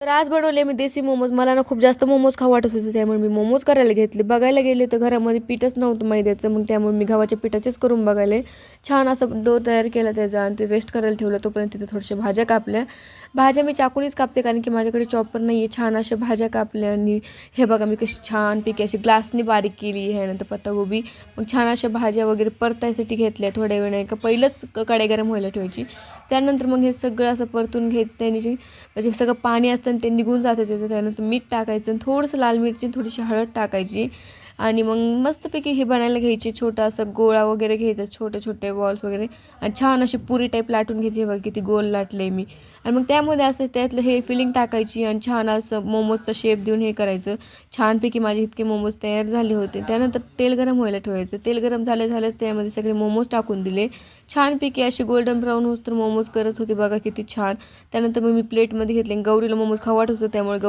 तर आज बनवले मी देसी मोमोज. मला ना खूप जास्त मोमोज खाऊ वाटत होते, त्यामुळे मी मोमोज करायला घेतले. बघायला गेले तर घरामध्ये पीठच नव्हतं मैद्याचं, मग त्यामुळे मी गव्हाच्या पिठाचेच करून बघायले. छान असं डो तयार केला त्याचा आणि ते रेस्ट करायला ठेवलं. तोपर्यंत तिथे थोड्याशा भाज्या कापल्या. भाज्या मी चाकूनीच कापते, कारण की माझ्याकडे चॉपर नाही आहे. छान अशा भाज्या कापल्या आणि हे बघा मी कशी छानपैकी अशी ग्लासनी बारीक केली. ह्यानंतर पत्ताकोबी, मग छान अशा भाज्या वगैरे परतायसाठी घेतल्या. थोड्या वेळ का पहिलंच कढई गरम व्हायला ठेवायची. त्यानंतर मग हे सगळं असं परतून घ्यायचं. त्याने म्हणजे सगळं पाणी असतं आणि ते निघून जातं त्याचं. त्यानंतर मीठ टाकायचं आणि थोडंसं लाल मिरची, थोडीशी हळद टाकायची आणि मग मस्तपैकी हे बनायला घ्यायची. छोटा असं गोळा वगैरे घ्यायचा, छोटे छोटे बॉल्स वगैरे, आणि छान अशी पुरी टाईप लाटून घ्यायची. हे बघा किती गोल लाटले मी. आणि मग त्यामध्ये असं त्यातलं हे फिलिंग टाकायची आणि छान असं मोमोजचा शेप देऊन हे करायचं. छानपैकी माझे इतके मोमोज तयार झाले होते. त्यानंतर तेल गरम व्हायला ठेवायचं. तेल गरम झाल्याच त्यामध्ये सगळे मोमोज टाकून दिले. छानपैकी असे गोल्डन ब्राऊन होस तर मोमोज करत होते. बघा किती छान. त्यानंतर मग मी प्लेटमध्ये घेतले. गौरीला मोमोज खाऊ वाटत होतं, त्यामुळे